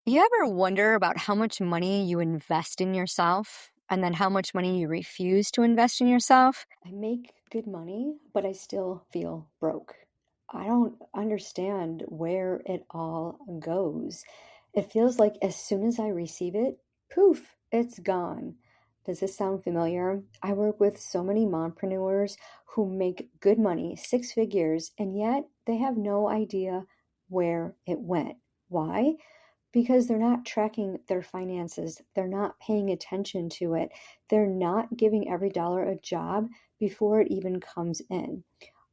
You ever wonder about how much money you invest in yourself and then how much money you refuse to invest in yourself? I make good money, but I still feel broke. I don't understand where it all goes. It feels like as soon as I receive it, poof, it's gone. Does this sound familiar? I work with so many mompreneurs who make good money, six figures, and yet they have no idea where it went. Why? Because they're not tracking their finances. They're not paying attention to it. They're not giving every dollar a job before it even comes in.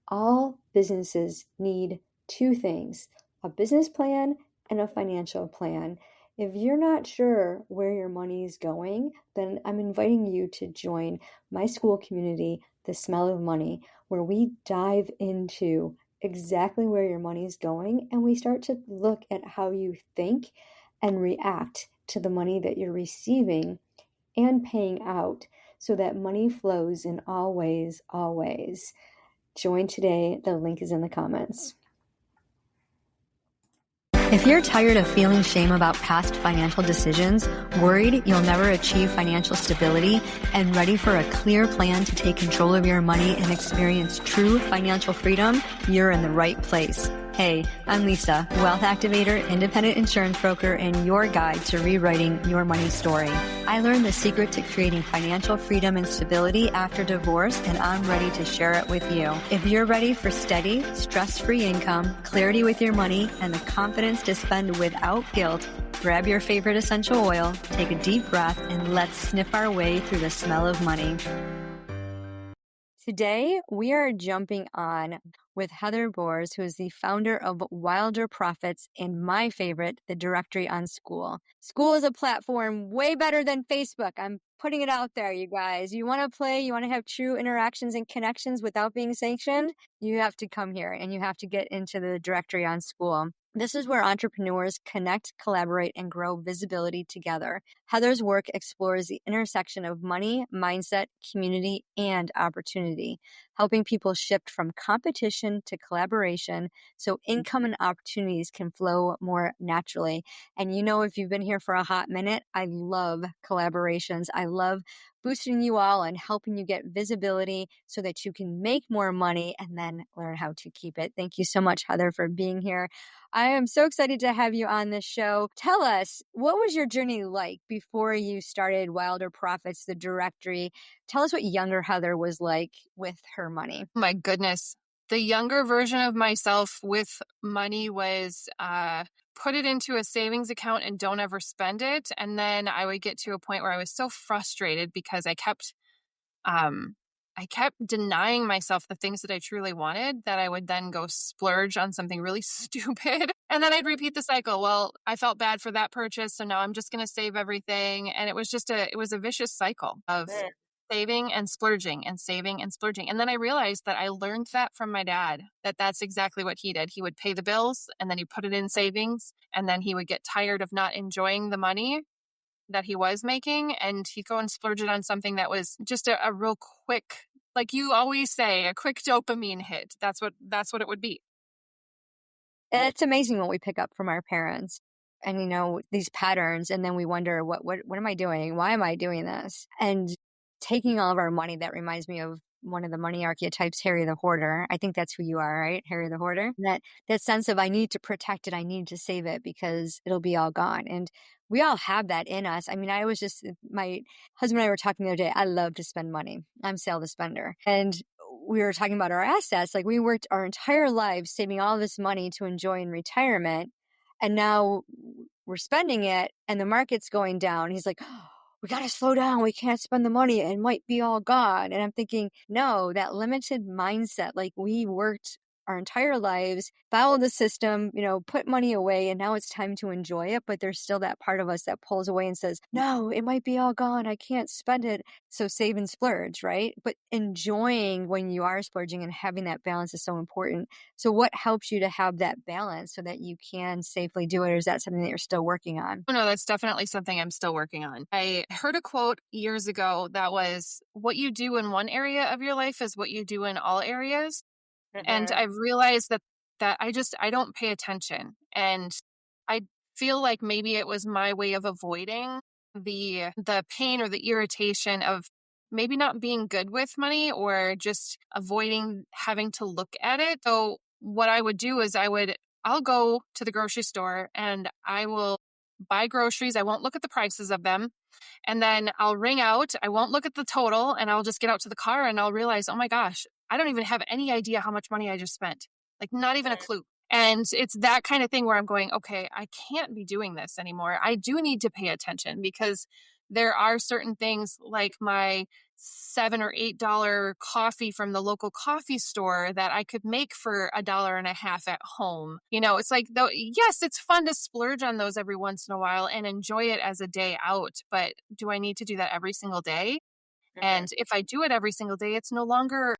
All businesses need two things: a business plan and a financial plan. If you're not sure where your money is going, then I'm inviting you to join my Skool community, The Smell of Money, where we dive into exactly where your money is going and we start to look at how you think and react to the money that you're receiving and paying out so that money flows in all ways, always. Join today. The link is in the comments. If you're tired of feeling shame about past financial decisions, worried you'll never achieve financial stability, and ready for a clear plan to take control of your money and experience true financial freedom, you're in the right place. Hey, I'm Lisa, wealth activator, independent insurance broker, and your guide to rewriting your money story. I learned the secret to creating financial freedom and stability after divorce, and I'm ready to share it with you. If you're ready for steady, stress-free income, clarity with your money, and the confidence to spend without guilt, grab your favorite essential oil, take a deep breath, and let's sniff our way through the smell of money. Today, we are jumping on with Heather Boers, who is the founder of Wilder Profits and my favorite, the directory on Skool. Skool is a platform way better than Facebook. I'm putting it out there, you guys. You want to play, you want to have true interactions and connections without being sanctioned, you have to come here and you have to get into the directory on Skool. This is where entrepreneurs connect, collaborate, and grow visibility together. Heather's work explores the intersection of money, mindset, community, and opportunity, helping people shift from competition to collaboration so income and opportunities can flow more naturally. And you know, if you've been here for a hot minute, I love collaborations. I love boosting you all and helping you get visibility so that you can make more money and then learn how to keep it. Thank you so much, Heather, for being here. I am so excited to have you on this show. Tell us, what was your journey like before you started Wilder Profits, the directory? Tell us what younger Heather was like with her money. My goodness. The younger version of myself with money was put it into a savings account and don't ever spend it. And then I would get to a point where I was so frustrated because I kept denying myself the things that I truly wanted, that I would then go splurge on something really stupid. And then I'd repeat the cycle. Well, I felt bad for that purchase, so now I'm just going to save everything. And it was a vicious cycle of saving and splurging and saving and splurging. And then I realized that I learned that from my dad, that's exactly what he did. He would pay the bills and then he put it in savings, and then he would get tired of not enjoying the money that he was making, and he'd go and splurge it on something that was just a real quick, like you always say, a quick dopamine hit. That's what it would be. And it's amazing what we pick up from our parents and, you know, these patterns. And then we wonder, what am I doing? Why am I doing this? And taking all of our money, that reminds me of one of the money archetypes, Harry the Hoarder. I think that's who you are, right? Harry the Hoarder. That sense of, I need to protect it. I need to save it because it'll be all gone. And we all have that in us. I mean, my husband and I were talking the other day. I love to spend money. I'm sale the spender. And we were talking about our assets. Like, we worked our entire lives saving all this money to enjoy in retirement. And now we're spending it and the market's going down. He's like, oh, we got to slow down. We can't spend the money. It might be all gone. And I'm thinking, no, that limited mindset, like, we worked our entire lives, follow the system, put money away, and now it's time to enjoy it. But there's still that part of us that pulls away and says, no, it might be all gone. I can't spend it. So save and splurge, right? But enjoying when you are splurging and having that balance is so important. So what helps you to have that balance so that you can safely do it? Or is that something that you're still working on? Oh, no, that's definitely something I'm still working on. I heard a quote years ago that was, what you do in one area of your life is what you do in all areas. And I've realized that I don't pay attention, and I feel like maybe it was my way of avoiding the pain or the irritation of maybe not being good with money or just avoiding having to look at it. So what I would do is I'll go to the grocery store and I will buy groceries. I won't look at the prices of them. And then I'll ring out. I won't look at the total and I'll just get out to the car and I'll realize, oh my gosh, I don't even have any idea how much money I just spent. Like, not even a clue. And it's that kind of thing where I'm going, okay, I can't be doing this anymore. I do need to pay attention because there are certain things like my $7 or $8 coffee from the local coffee store that I could make for $1.50 at home. It's like, though, yes, it's fun to splurge on those every once in a while and enjoy it as a day out. But do I need to do that every single day? And if I do it every single day, it's no longer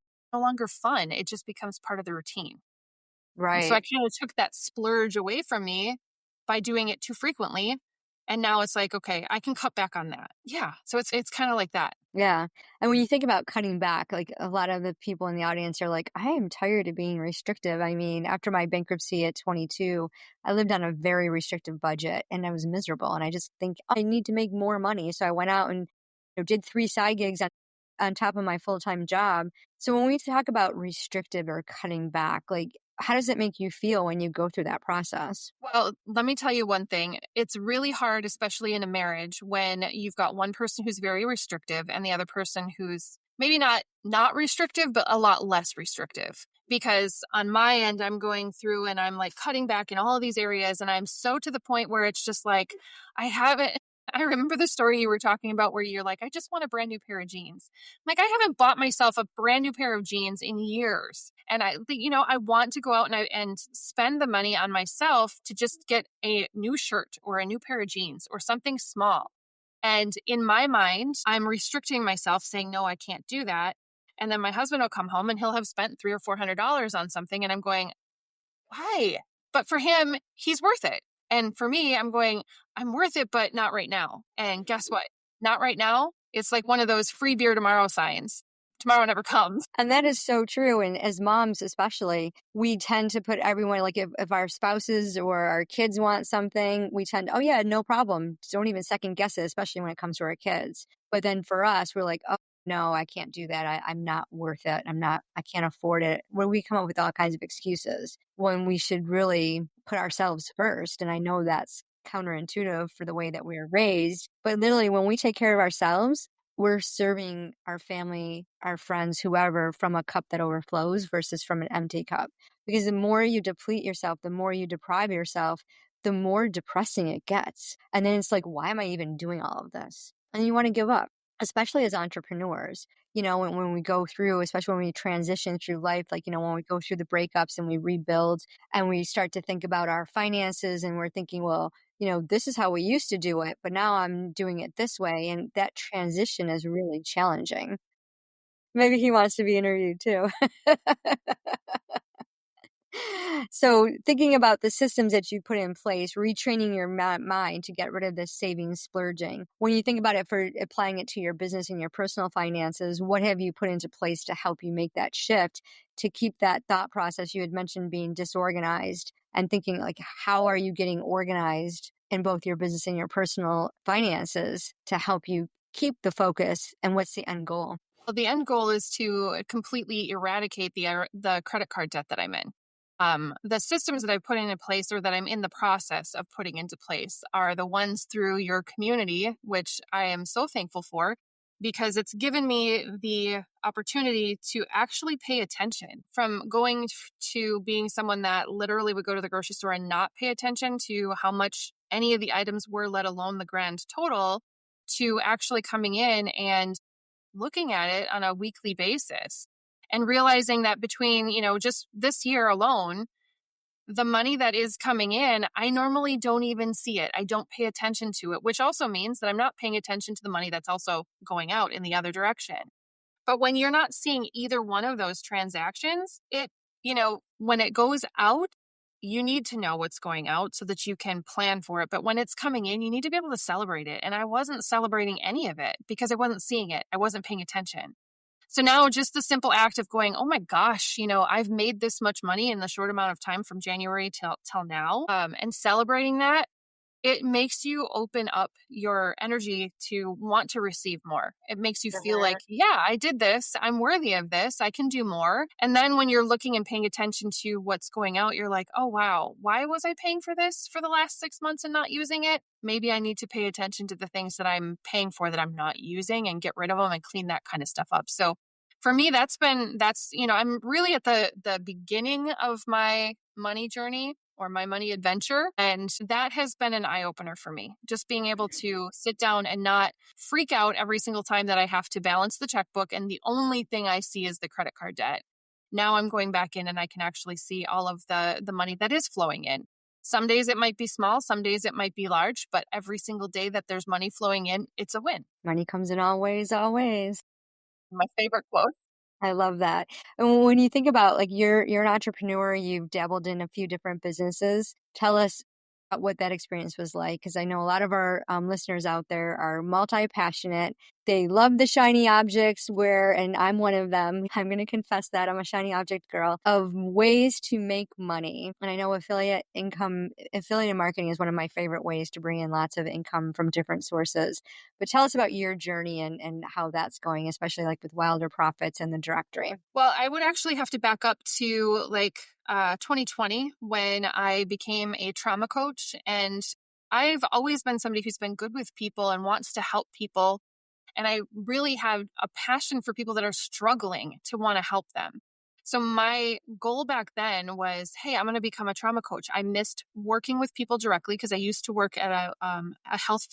fun. It just becomes part of the routine. So I Right. kind of took that splurge away from me by doing it too frequently. And now it's like, okay, I can cut back on that. Yeah. So it's kind of like that. Yeah. And when you think about cutting back, like a lot of the people in the audience are like, I am tired of being restrictive. I mean, after my bankruptcy at 22, I lived on a very restrictive budget and I was miserable. And I just think I need to make more money. So I went out and did 3 side gigs on top of my full-time job. So when we talk about restrictive or cutting back, like, how does it make you feel when you go through that process? Well, let me tell you one thing. It's really hard, especially in a marriage, when you've got one person who's very restrictive and the other person who's maybe not restrictive, but a lot less restrictive. Because on my end, I'm going through and I'm like cutting back in all of these areas. And I'm so to the point where it's just like, I haven't. I remember the story you were talking about where you're like, I just want a brand new pair of jeans. Like, I haven't bought myself a brand new pair of jeans in years. And I want to go out and spend the money on myself to just get a new shirt or a new pair of jeans or something small. And in my mind, I'm restricting myself saying, no, I can't do that. And then my husband will come home and he'll have spent $300 or $400 on something. And I'm going, why? But for him, he's worth it. And for me, I'm going, I'm worth it, but not right now. And guess what? Not right now. It's like one of those free beer tomorrow signs. Tomorrow never comes. And that is so true. And as moms, especially, we tend to put everyone, like if our spouses or our kids want something, we tend, oh, yeah, no problem. Don't even second guess it, especially when it comes to our kids. But then for us, we're like, oh, no, I can't do that. I'm not worth it. I can't afford it. Where we come up with all kinds of excuses when we should really put ourselves first. And I know that's counterintuitive for the way that we were raised. But literally, when we take care of ourselves, we're serving our family, our friends, whoever from a cup that overflows versus from an empty cup. Because the more you deplete yourself, the more you deprive yourself, the more depressing it gets. And then it's like, why am I even doing all of this? And you want to give up, especially as entrepreneurs. When we go through, especially when we transition through life, like, when we go through the breakups and we rebuild and we start to think about our finances and we're thinking, well, this is how we used to do it, but now I'm doing it this way. And that transition is really challenging. Maybe he wants to be interviewed too. So thinking about the systems that you put in place, retraining your mind to get rid of this saving splurging. When you think about it for applying it to your business and your personal finances, what have you put into place to help you make that shift to keep that thought process? You had mentioned being disorganized and thinking like, how are you getting organized in both your business and your personal finances to help you keep the focus, and what's the end goal? Well, the end goal is to completely eradicate the credit card debt that I'm in. The systems that I've put into place or that I'm in the process of putting into place are the ones through your community, which I am so thankful for because it's given me the opportunity to actually pay attention from going to being someone that literally would go to the grocery store and not pay attention to how much any of the items were, let alone the grand total, to actually coming in and looking at it on a weekly basis and realizing that between, just this year alone, the money that is coming in, I normally don't even see it. I don't pay attention to it, which also means that I'm not paying attention to the money that's also going out in the other direction. But when you're not seeing either one of those transactions, when it goes out, you need to know what's going out so that you can plan for it. But when it's coming in, you need to be able to celebrate it. And I wasn't celebrating any of it because I wasn't seeing it. I wasn't paying attention. So now just the simple act of going, oh my gosh, I've made this much money in the short amount of time from January till now, and celebrating that it makes you open up your energy to want to receive more. It makes you feel like, yeah, I did this. I'm worthy of this. I can do more. And then when you're looking and paying attention to what's going out, you're like, oh, wow, why was I paying for this for the last 6 months and not using it? Maybe I need to pay attention to the things that I'm paying for that I'm not using and get rid of them and clean that kind of stuff up. So for me, I'm really at the beginning of my money journey or my money adventure. And that has been an eye opener for me. Just being able to sit down and not freak out every single time that I have to balance the checkbook. And the only thing I see is the credit card debt. Now I'm going back in and I can actually see all of the money that is flowing in. Some days it might be small, some days it might be large, but every single day that there's money flowing in, it's a win. Money comes in all ways, always. My favorite quote. I love that. And when you think about like you're an entrepreneur, you've dabbled in a few different businesses. Tell us about what that experience was like, because I know a lot of our listeners out there are multi-passionate. They love the shiny objects and I'm one of them. I'm going to confess that I'm a shiny object girl of ways to make money. And I know affiliate marketing is one of my favorite ways to bring in lots of income from different sources. But tell us about your journey and how that's going, especially like with Wilder Profits and the directory. Well, I would actually have to back up to 2020 when I became a trauma coach. And I've always been somebody who's been good with people and wants to help people. And I really have a passion for people that are struggling to want to help them. So my goal back then was, hey, I'm going to become a trauma coach. I missed working with people directly because I used to work at a health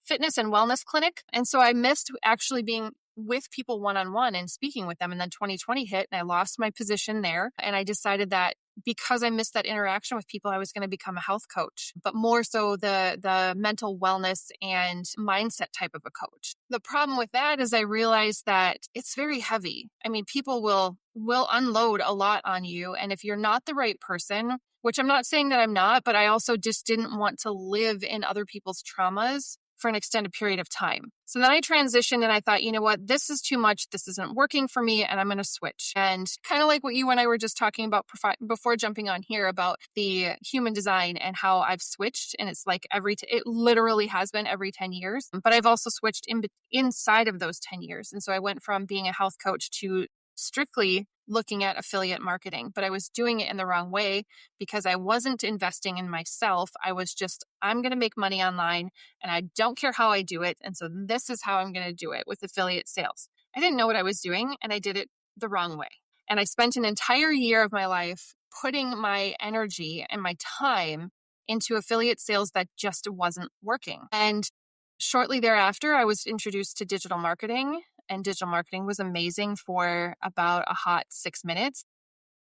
fitness and wellness clinic. And so I missed actually being with people one-on-one and speaking with them. And then 2020 hit and I lost my position there. And I decided that because I missed that interaction with people, I was going to become a health coach, but more so the mental wellness and mindset type of a coach. The problem with that is I realized that it's very heavy. I mean, people will unload a lot on you. And if you're not the right person, which I'm not saying that I'm not, but I also just didn't want to live in other people's traumas for an extended period of time. So then I transitioned and I thought, you know what, this is too much. This isn't working for me and I'm going to switch. And kind of like what you and I were just talking about before jumping on here about the human design and how I've switched. And it's like it literally has been every 10 years, but I've also switched inside of those 10 years. And so I went from being a health coach to strictly looking at affiliate marketing, but I was doing it in the wrong way because I wasn't investing in myself. I was just, I'm going to make money online and I don't care how I do it. And so this is how I'm going to do it with affiliate sales. I didn't know what I was doing and I did it the wrong way. And I spent an entire year of my life putting my energy and my time into affiliate sales that just wasn't working. And shortly thereafter, I was introduced to digital marketing. And digital marketing was amazing for about a hot 6 minutes.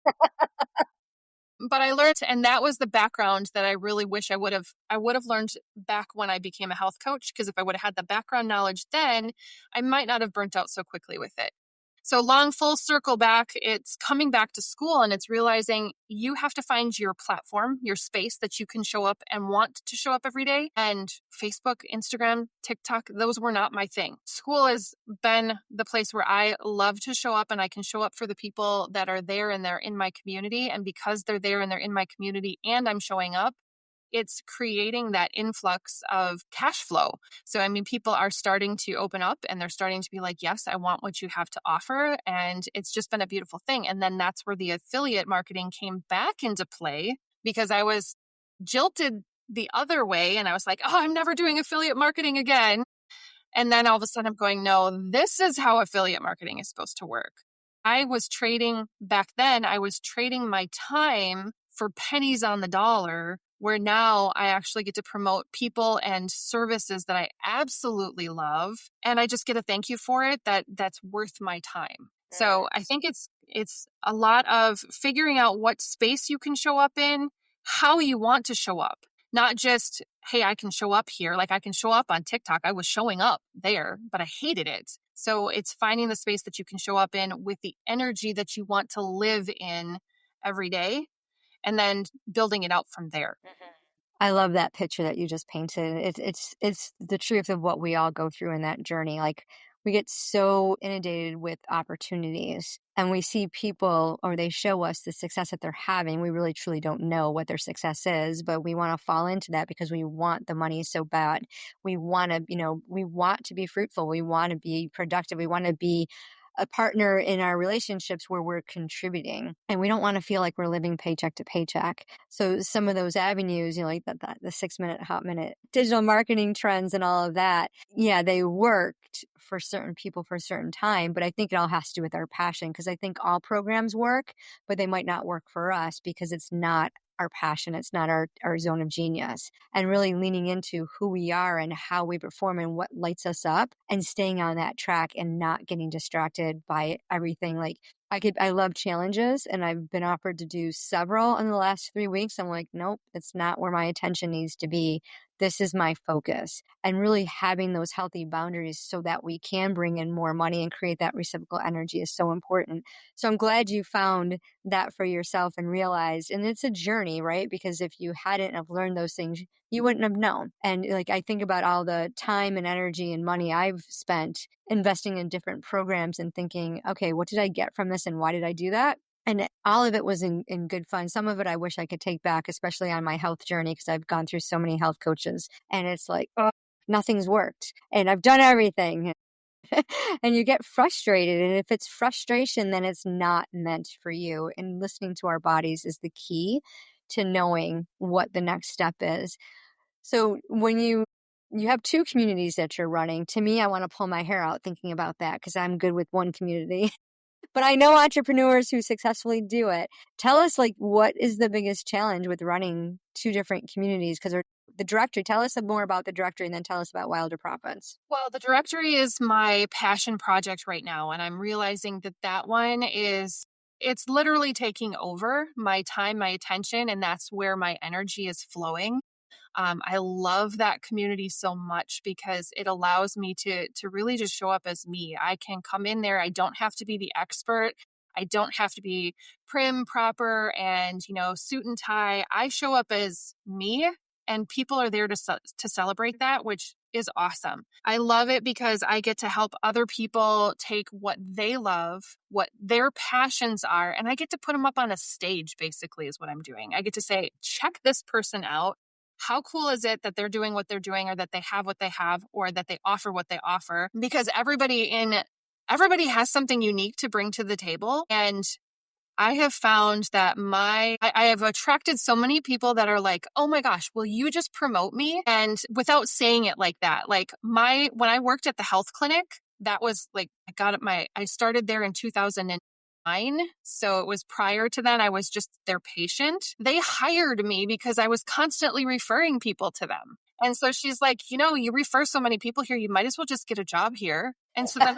But I learned, and that was the background that I really wish I would have learned back when I became a health coach. Because if I would have had the background knowledge then, I might not have burnt out so quickly with it. So long full circle back, it's coming back to Skool and it's realizing you have to find your platform, your space that you can show up and want to show up every day. And Facebook, Instagram, TikTok, those were not my thing. Skool has been the place where I love to show up and I can show up for the people that are there and they're in my community. And because they're there and they're in my community and I'm showing up, it's creating that influx of cash flow. So, I mean, people are starting to open up and they're starting to be like, yes, I want what you have to offer. And it's just been a beautiful thing. And then that's where the affiliate marketing came back into play because I was jilted the other way. And I was like, oh, I'm never doing affiliate marketing again. And then all of a sudden I'm going, no, this is how affiliate marketing is supposed to work. I was trading my time for pennies on the dollar, where now I actually get to promote people and services that I absolutely love. And I just get a thank you for it that's worth my time. So I think it's a lot of figuring out what space you can show up in, how you want to show up, not just, hey, I can show up here. Like I can show up on TikTok. I was showing up there, but I hated it. So it's finding the space that you can show up in with the energy that you want to live in every day and then building it out from there. I love that picture that you just painted. It's the truth of what we all go through in that journey. Like we get so inundated with opportunities and we see people or they show us the success that they're having. We really truly don't know what their success is, but we want to fall into that because we want the money so bad. We want to, we want to be fruitful. We want to be productive. We want to be a partner in our relationships where we're contributing and we don't want to feel like we're living paycheck to paycheck. So some of those avenues, like the 6 minute, hot minute digital marketing trends and all of that, yeah, they worked for certain people for a certain time, but I think it all has to do with our passion because I think all programs work, but they might not work for us because it's not our passion. It's not our zone of genius, and really leaning into who we are and how we perform and what lights us up and staying on that track and not getting distracted by everything. Like I love challenges and I've been offered to do several in the last 3 weeks. I'm like, nope, it's not where my attention needs to be. This is my focus, and really having those healthy boundaries so that we can bring in more money and create that reciprocal energy is so important. So I'm glad you found that for yourself and realized, and it's a journey, right? Because if you hadn't have learned those things, you wouldn't have known. And like, I think about all the time and energy and money I've spent investing in different programs and thinking, okay, what did I get from this and why did I do that? And all of it was in good fun. Some of it I wish I could take back, especially on my health journey, because I've gone through so many health coaches and it's like, oh, nothing's worked and I've done everything. And you get frustrated. And if it's frustration, then it's not meant for you. And listening to our bodies is the key to knowing what the next step is. So when you have two communities that you're running, to me, I want to pull my hair out thinking about that because I'm good with one community. But I know entrepreneurs who successfully do it. Tell us, like, what is the biggest challenge with running two different communities? Because the directory, tell us more about the directory and then tell us about Wilder Profits. Well, the directory is my passion project right now. And I'm realizing that that one it's literally taking over my time, my attention, and that's where my energy is flowing. I love that community so much because it allows me to really just show up as me. I can come in there. I don't have to be the expert. I don't have to be prim, proper, and suit and tie. I show up as me, and people are there to celebrate that, which is awesome. I love it because I get to help other people take what they love, what their passions are, and I get to put them up on a stage. Basically, is what I'm doing. I get to say, check this person out. How cool is it that they're doing what they're doing, or that they have what they have, or that they offer what they offer? Because everybody has something unique to bring to the table. And I have found that I have attracted so many people that are like, oh my gosh, will you just promote me? And without saying it like that, like when I worked at the health clinic, that was like, I started there in 2009. So it was prior to that, I was just their patient. They hired me because I was constantly referring people to them. And so she's like, you refer so many people here, you might as well just get a job here. And so then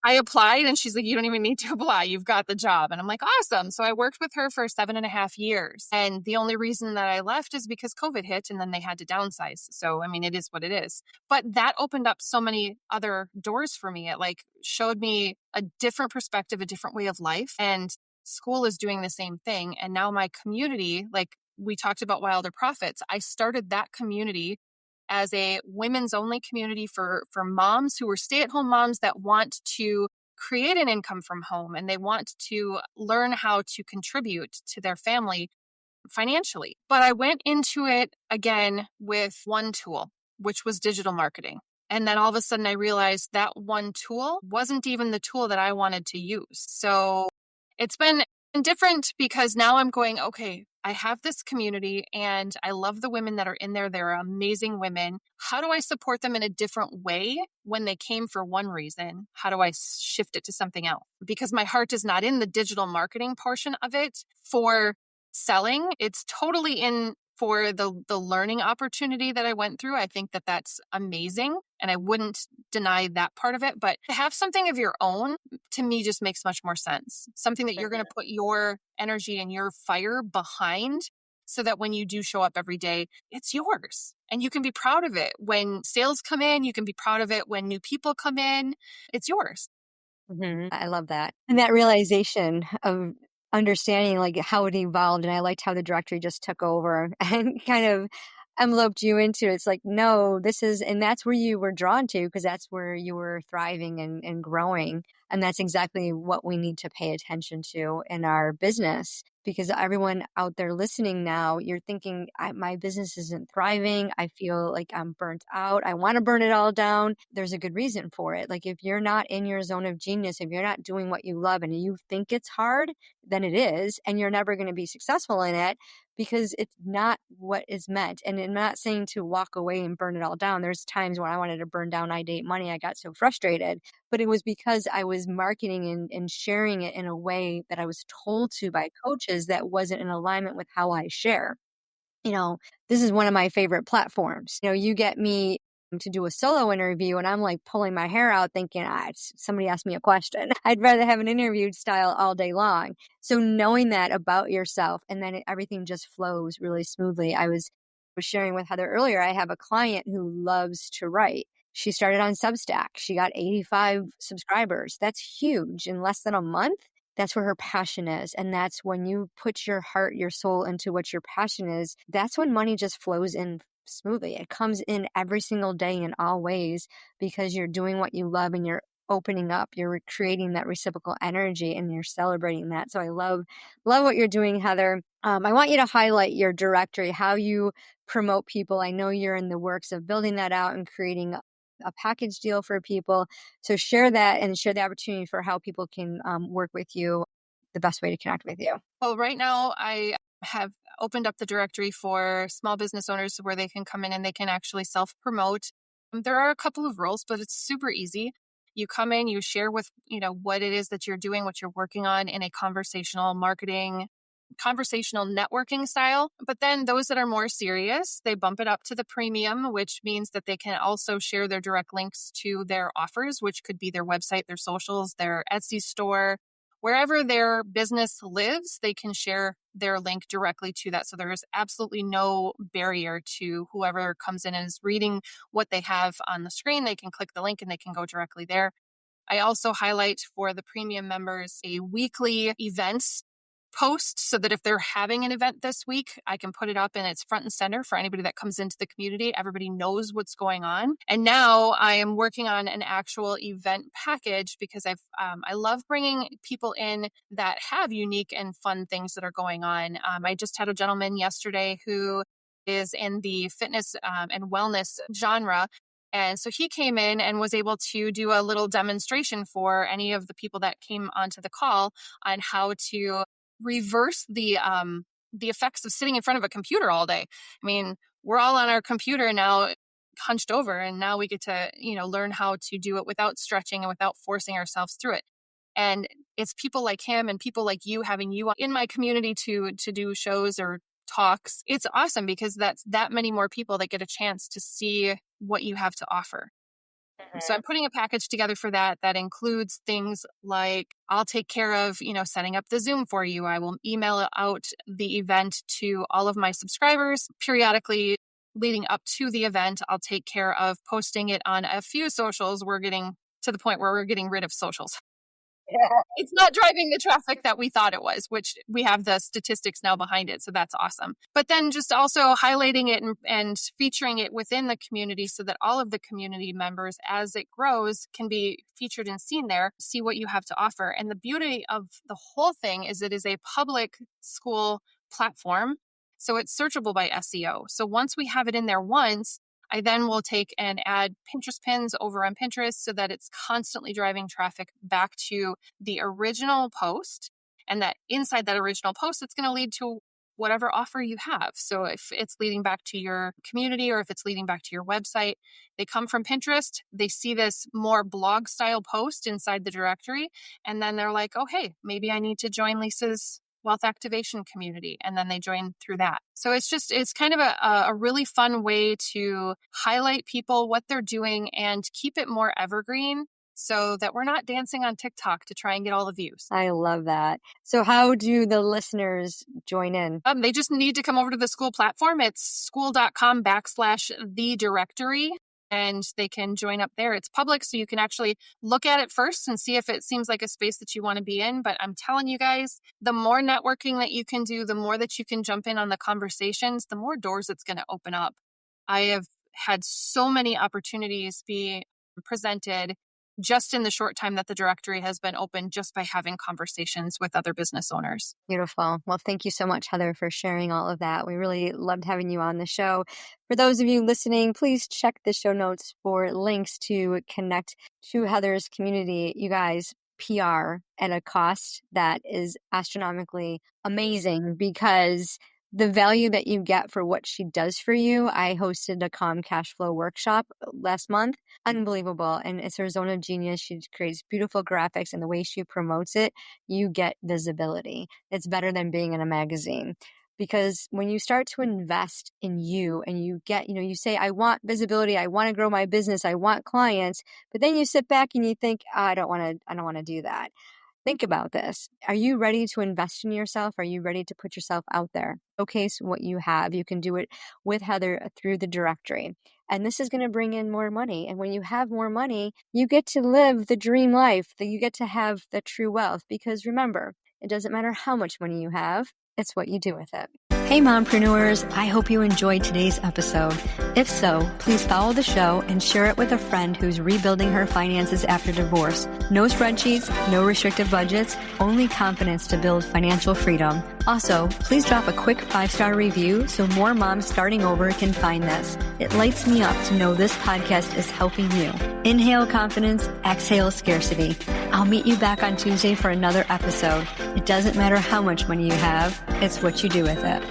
I applied and she's like, you don't even need to apply. You've got the job. And I'm like, awesome. So I worked with her for 7.5 years. And the only reason that I left is because COVID hit and then they had to downsize. So, I mean, it is what it is. But that opened up so many other doors for me. It like showed me a different perspective, a different way of life. And Skool is doing the same thing. And now my community, like we talked about Wilder Profits, I started that community as a women's only community for moms who are stay-at-home moms that want to create an income from home and they want to learn how to contribute to their family financially. But I went into it again with one tool, which was digital marketing. And then all of a sudden I realized that one tool wasn't even the tool that I wanted to use. So it's been different because now I'm going, okay, I have this community and I love the women that are in there. They're amazing women. How do I support them in a different way when they came for one reason? How do I shift it to something else? Because my heart is not in the digital marketing portion of it for selling. It's totally in for the learning opportunity that I went through. I think that that's amazing. And I wouldn't deny that part of it. But to have something of your own, to me, just makes much more sense. Something that you're going to put your energy and your fire behind so that when you do show up every day, it's yours. And you can be proud of it. When sales come in, you can be proud of it. When new people come in, it's yours. I love that. And that realization of understanding like how it evolved. And I liked how the directory just took over and kind of enveloped you into it. It's like, no, this is, and that's where you were drawn to because that's where you were thriving and growing. And that's exactly what we need to pay attention to in our business. Because everyone out there listening now, you're thinking, my business isn't thriving. I feel like I'm burnt out. I want to burn it all down. There's a good reason for it. Like if you're not in your zone of genius, if you're not doing what you love and you think it's hard, then it is. And you're never going to be successful in it because it's not what is meant. And I'm not saying to walk away and burn it all down. There's times when I wanted to burn down I Date Money. I got so frustrated, but it was because I was marketing and sharing it in a way that I was told to by coaches that wasn't in alignment with how I share. You know, this is one of my favorite platforms. You know, you get me to do a solo interview and I'm like pulling my hair out thinking, somebody asked me a question. I'd rather have an interview style all day long. So knowing that about yourself and then everything just flows really smoothly. I was sharing with Heather earlier, I have a client who loves to write. She started on Substack. She got 85 subscribers. That's huge in less than a month. That's where her passion is. And that's when you put your heart, your soul into what your passion is. That's when money just flows in smoothly. It comes in every single day in all ways because you're doing what you love and you're opening up, you're creating that reciprocal energy and you're celebrating that. So I love what you're doing, Heather. I want you to highlight your directory, how you promote people. I know you're in the works of building that out and creating a package deal for people. So share that and share the opportunity for how people can work with you, the best way to connect with you. Well, right now I have opened up the directory for small business owners where they can come in and they can actually self-promote. There are a couple of rules, but it's super easy. You come in, you share with, what it is that you're doing, what you're working on in a conversational networking style. But then those that are more serious, they bump it up to the premium, which means that they can also share their direct links to their offers, which could be their website, their socials, their Etsy store. Wherever their business lives, they can share their link directly to that. So there is absolutely no barrier to whoever comes in and is reading what they have on the screen. They can click the link and they can go directly there. I also highlight for the premium members a weekly events post so that if they're having an event this week, I can put it up and it's front and center for anybody that comes into the community. Everybody knows what's going on. And now I am working on an actual event package because I love bringing people in that have unique and fun things that are going on. I just had a gentleman yesterday who is in the fitness and wellness genre. And so he came in and was able to do a little demonstration for any of the people that came onto the call on how to reverse the effects of sitting in front of a computer all day. I mean, we're all on our computer now, hunched over, and now we get to learn how to do it without stretching and without forcing ourselves through it. And it's people like him and people like you, having you in my community to do shows or talks. It's awesome because that's that many more people that get a chance to see what you have to offer. So I'm putting a package together for that includes things like I'll take care of, setting up the Zoom for you. I will email out the event to all of my subscribers periodically leading up to the event. I'll take care of posting it on a few socials. We're getting to the point where we're getting rid of socials. It's not driving the traffic that we thought it was, which we have the statistics now behind it. So that's awesome. But then just also highlighting it and featuring it within the community so that all of the community members, as it grows, can be featured and seen there, see what you have to offer. And the beauty of the whole thing is it is a public Skool platform. So it's searchable by SEO. So once we have it in there once, I then will take and add Pinterest pins over on Pinterest so that it's constantly driving traffic back to the original post. And that inside that original post, it's going to lead to whatever offer you have. So if it's leading back to your community or if it's leading back to your website, they come from Pinterest, they see this more blog style post inside the directory, and then they're like, oh, hey, maybe I need to join Lisa's wealth activation community. And then they join through that. So it's kind of a really fun way to highlight people, what they're doing, and keep it more evergreen so that we're not dancing on TikTok to try and get all the views. I love that. So how do the listeners join in? They just need to come over to the Skool platform. It's skool.com/the directory. And they can join up there. It's public, so you can actually look at it first and see if it seems like a space that you want to be in. But I'm telling you guys, the more networking that you can do, the more that you can jump in on the conversations, the more doors it's going to open up. I have had so many opportunities be presented just in the short time that the directory has been open, just by having conversations with other business owners. Beautiful. Well, thank you so much, Heather, for sharing all of that. We really loved having you on the show. For those of you listening, please check the show notes for links to connect to Heather's community. You guys, PR at a cost that is astronomically amazing, because the value that you get for what she does for you. I hosted a Calm Cash Flow workshop last month. Unbelievable. And it's her zone of genius. She creates beautiful graphics, and the way she promotes it, you get visibility. It's better than being in a magazine. Because when you start to invest in you and you get, you say, I want visibility, I want to grow my business, I want clients, but then you sit back and you think, I don't want to do that. Think about this. Are you ready to invest in yourself? Are you ready to put yourself out there? Showcase what you have. You can do it with Heather through the directory. And this is going to bring in more money. And when you have more money, you get to live the dream life, that you get to have the true wealth. Because remember, it doesn't matter how much money you have, it's what you do with it. Hey, mompreneurs, I hope you enjoyed today's episode. If so, please follow the show and share it with a friend who's rebuilding her finances after divorce. No spreadsheets, no restrictive budgets, only confidence to build financial freedom. Also, please drop a quick 5-star review so more moms starting over can find this. It lights me up to know this podcast is helping you. Inhale confidence, exhale scarcity. I'll meet you back on Tuesday for another episode. It doesn't matter how much money you have, it's what you do with it.